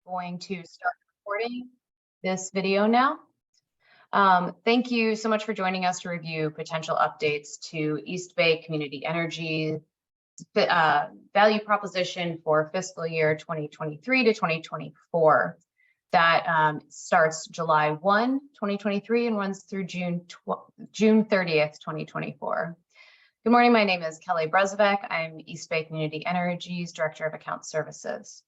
going to start recording this video now. Thank you so much for joining us to review potential updates to East Bay Community Energy value proposition for fiscal year 2023 to 2024. That starts July 1, 2023 and runs through June 30th, 2024. Good morning, my name is Kelly Brezovec. I'm East Bay Community Energy's Director of Account Services.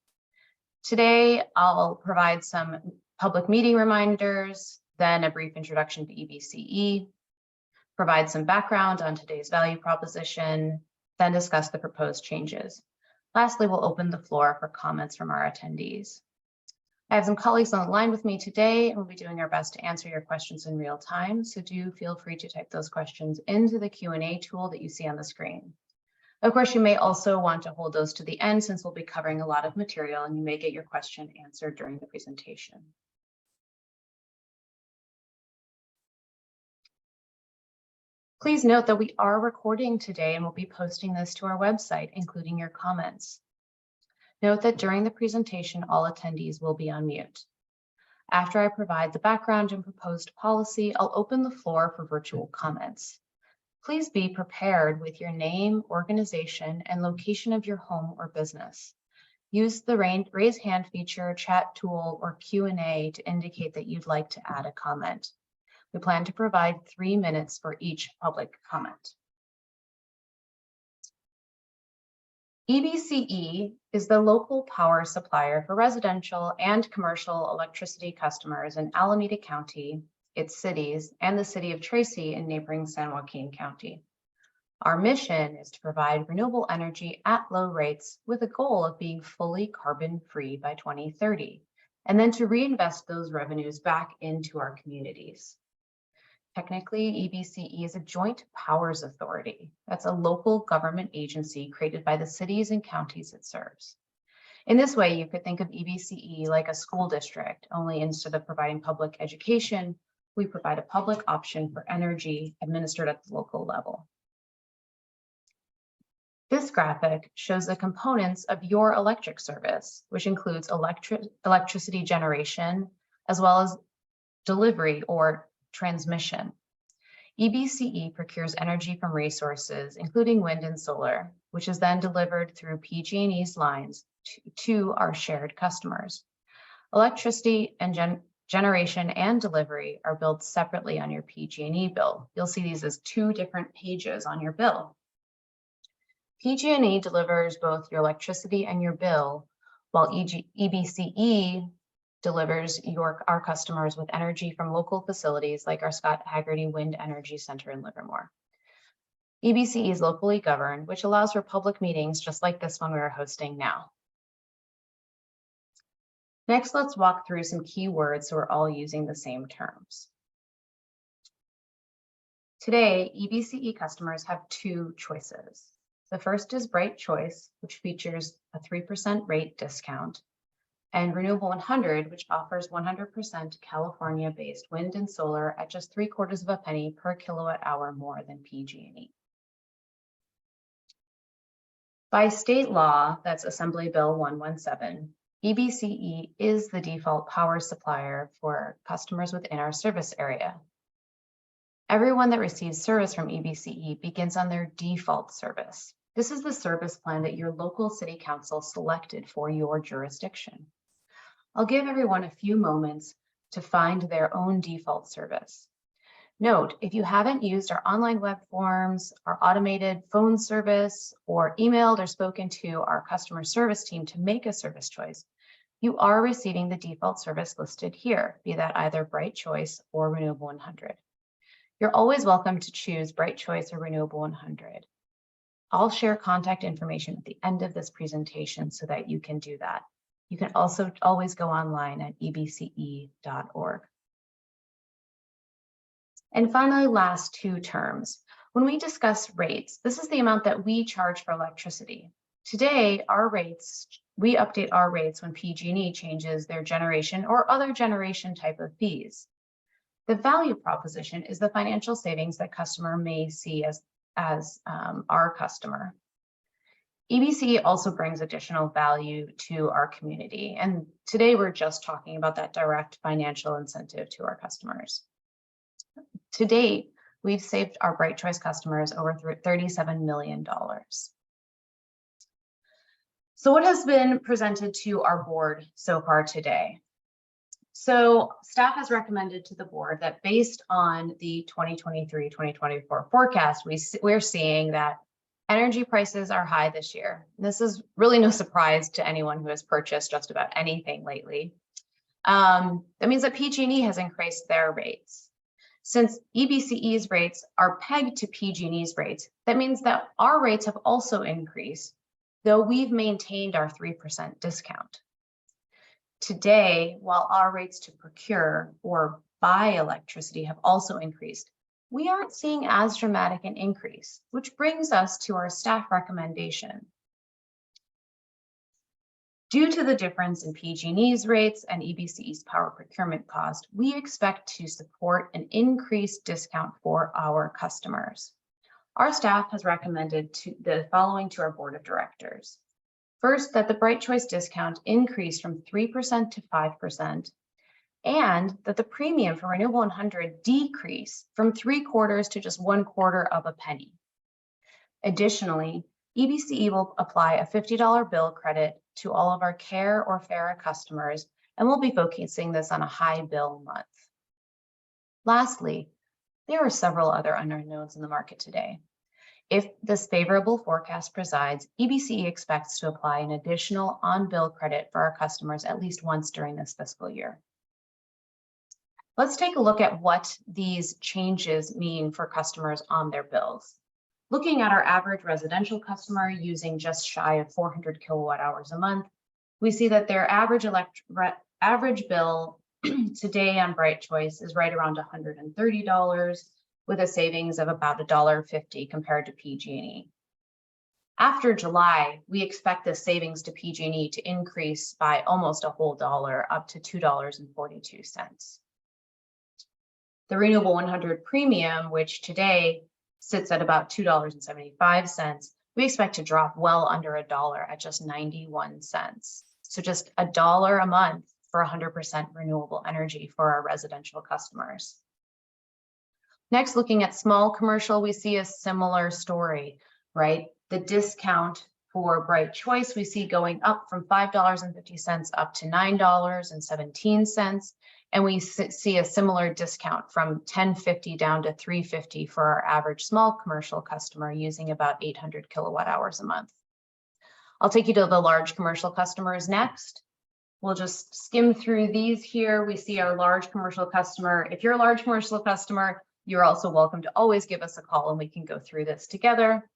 Today, I'll provide some public meeting reminders, then a brief introduction to EBCE, provide some background on today's value proposition, then discuss the proposed changes. Lastly, we'll open the floor for comments from our attendees. I have some colleagues on the line with me today, and we'll be doing our best to answer your questions in real time. So do feel free to type those questions into the Q&A tool that you see on the screen. Of course, you may also want to hold those to the end since we'll be covering a lot of material and you may get your question answered during the presentation. Please note that we are recording today and we'll be posting this to our website, including your comments. Note that during the presentation, all attendees will be on mute. After I provide the background and proposed policy, I'll open the floor for virtual comments. Please be prepared with your name, organization, and location of your home or business. Use the raise hand feature, chat tool, or Q&A to indicate that you'd like to add a comment. We plan to provide 3 minutes for each public comment. EBCE is the local power supplier for residential and commercial electricity customers in Alameda County, its cities, and the city of Tracy in neighboring San Joaquin County. Our mission is to provide renewable energy at low rates with a goal of being fully carbon-free by 2030, and then to reinvest those revenues back into our communities. Technically, EBCE is a joint powers authority. That's a local government agency created by the cities and counties it serves. In this way, you could think of EBCE like a school district, only instead of providing public education, we provide a public option for energy administered at the local level. This graphic shows the components of your electric service, which includes electricity generation, as well as delivery or transmission. EBCE procures energy from resources, including wind and solar, which is then delivered through PG&E's lines to our shared customers. Electricity and generation and delivery are billed separately on your PG&E bill. You'll see these as 2 different pages on your bill. PG&E delivers both your electricity and your bill, while EBCE delivers our customers with energy from local facilities like our Scott Haggerty Wind Energy Center in Livermore. EBCE is locally governed, which allows for public meetings just like this one we are hosting now. Next, let's walk through some key words so we're all using the same terms. Today, EBCE customers have 2 choices. The first is Bright Choice, which features a 3% rate discount, and Renewable 100, which offers 100% California-based wind and solar at just 3/4 of a penny per kilowatt hour more than PG&E. By state law, that's Assembly Bill 117, EBCE is the default power supplier for customers within our service area. Everyone that receives service from EBCE begins on their default service. This is the service plan that your local city council selected for your jurisdiction. I'll give everyone a few moments to find their own default service. Note, if you haven't used our online web forms, our automated phone service, or emailed or spoken to our customer service team to make a service choice, you are receiving the default service listed here, be that either Bright Choice or Renewable 100. You're always welcome to choose Bright Choice or Renewable 100. I'll share contact information at the end of this presentation so that you can do that. You can also always go online at ebce.org. And finally, last 2 terms. When we discuss rates, this is the amount that we charge for electricity. Today, we update our rates when PG&E changes their generation or other generation type of fees. The value proposition is the financial savings that customer may see as our customer. EBCE also brings additional value to our community. And today we're just talking about that direct financial incentive to our customers. To date, we've saved our Bright Choice customers over $37 million. So what has been presented to our board so far today? So staff has recommended to the board that based on the 2023-2024 forecast, we're seeing that energy prices are high this year. This is really no surprise to anyone who has purchased just about anything lately. That means that PG&E has increased their rates. Since EBCE's rates are pegged to PG&E's rates, that means that our rates have also increased, though we've maintained our 3% discount. Today, while our rates to procure or buy electricity have also increased, we aren't seeing as dramatic an increase, which brings us to our staff recommendation. Due to the difference in PG&E's rates and EBCE's power procurement cost, we expect to support an increased discount for our customers. Our staff has recommended the following to our board of directors. First, that the Bright Choice discount increase from 3% to 5%, and that the premium for Renewable 100 decrease from 3/4 to just 1/4 of a penny. Additionally, EBCE will apply a $50 bill credit to all of our CARE or FARA customers, and we'll be focusing this on a high bill month. Lastly, there are several other unknowns in the market today. If this favorable forecast presides, EBCE expects to apply an additional on-bill credit for our customers at least once during this fiscal year. Let's take a look at what these changes mean for customers on their bills. Looking at our average residential customer using just shy of 400 kilowatt hours a month, we see that their average bill today on Bright Choice is right around $130, with a savings of about $1.50 compared to PG&E. After July, we expect the savings to PG&E to increase by almost a whole dollar, up to $2.42. The Renewable 100 premium, which today sits at about $2.75, we expect to drop well under $1 at just 91 cents. So just $1 a month for 100% renewable energy for our residential customers. Next, looking at small commercial, we see a similar story, right? The discount for Bright Choice, we see going up from $5.50 up to $9.17. And we see a similar discount from $10.50 down to $3.50 for our average small commercial customer using about 800 kilowatt hours a month. I'll take you to the large commercial customers next. We'll just skim through these here. We see our large commercial customer. If you're a large commercial customer, you're also welcome to always give us a call and we can go through this together.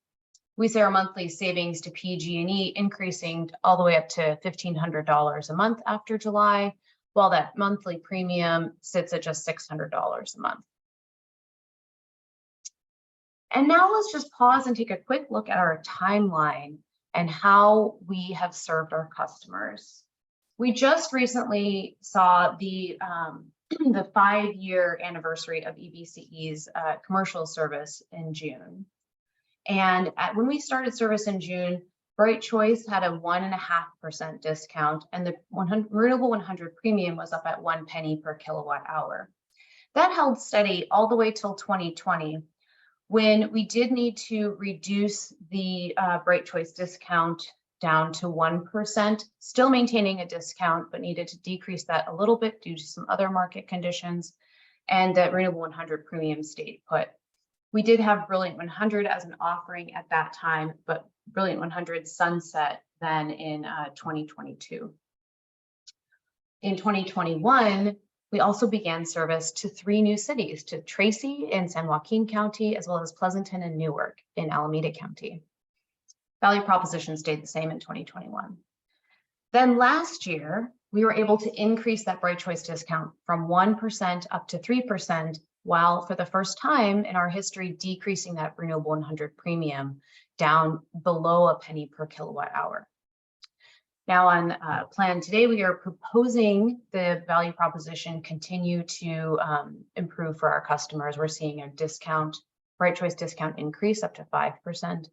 We see our monthly savings to PG&E increasing all the way up to $1,500 a month after July, while that monthly premium sits at just $600 a month. And now let's just pause and take a quick look at our timeline and how we have served our customers. We just recently saw the 5-year anniversary of EBCE's commercial service in June. And when we started service in June, Bright Choice had a 1.5% discount, and the Renewable 100 premium was up at 1 penny per kilowatt hour. That held steady all the way till 2020, when we did need to reduce the Bright Choice discount down to 1%, still maintaining a discount, but needed to decrease that a little bit due to some other market conditions, and that Renewable 100 premium stayed put. We did have Brilliant 100 as an offering at that time, but Brilliant 100 sunset then in 2022. In 2021, we also began service to 3 new cities, to Tracy in San Joaquin County, as well as Pleasanton and Newark in Alameda County. Value proposition stayed the same in 2021. Then last year, we were able to increase that Bright Choice discount from 1% up to 3%, while for the first time in our history, decreasing that Renewable 100 premium down below a penny per kilowatt hour. Now on plan today, we are proposing the value proposition continue to improve for our customers. We're seeing a discount, Bright Choice discount increase up to 5%.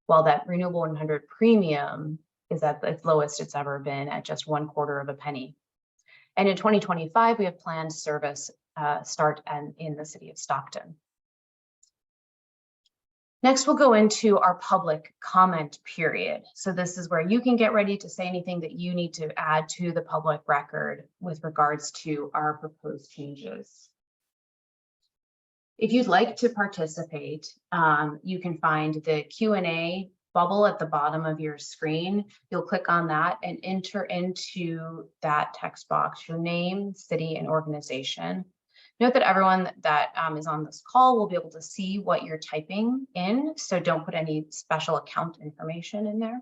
while that Renewable 100 premium is at the lowest it's ever been at just 1/4 penny. And in 2025, we have planned service start in the city of Stockton. Next, we'll go into our public comment period. So this is where you can get ready to say anything that you need to add to the public record with regards to our proposed changes. If you'd like to participate, you can find the Q&A bubble at the bottom of your screen. You'll click on that and enter into that text box your name, city, and organization. Note that everyone that is on this call will be able to see what you're typing in, so don't put any special account information in there.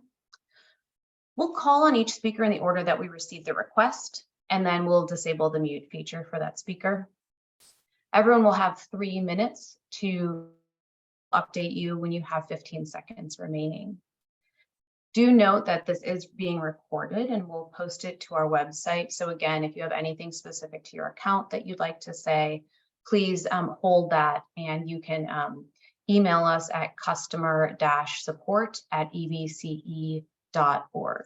We'll call on each speaker in the order that we receive the request, and then we'll disable the mute feature for that speaker. Everyone will have 3 minutes to update you when you have 15 seconds remaining. Do note that this is being recorded and we'll post it to our website. So again, if you have anything specific to your account that you'd like to say, please hold that, and you can email us at customer-support@ebce.org.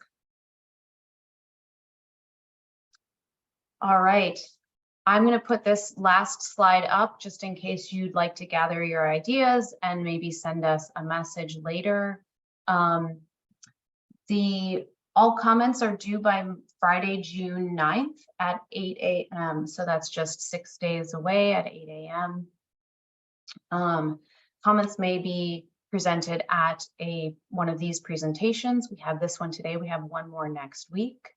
All right, I'm going to put this last slide up just in case you'd like to gather your ideas and maybe send us a message later. All comments are due by Friday, June 9th at 8 a.m. So that's just 6 days away at 8 a.m. Comments may be presented at one of these presentations. We have this one today. We have one more next week.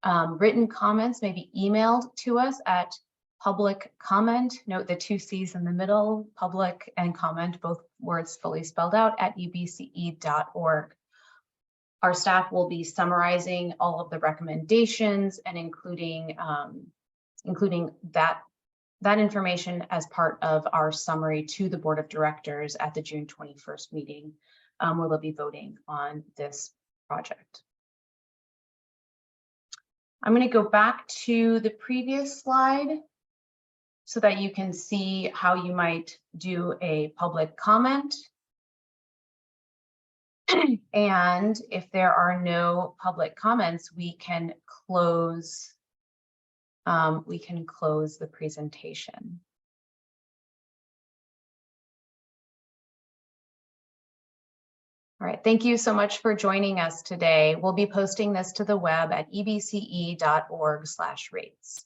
Written comments may be emailed to us at public comment. Note the 2 C's in the middle, public and comment, both words fully spelled out, at ebce.org. Our staff will be summarizing all of the recommendations and including that information as part of our summary to the Board of Directors at the June 21st meeting, where they'll be voting on this project. I'm going to go back to the previous slide so that you can see how you might do a public comment. And if there are no public comments, we can close the presentation. All right, thank you so much for joining us today. We'll be posting this to the web at ebce.org/rates.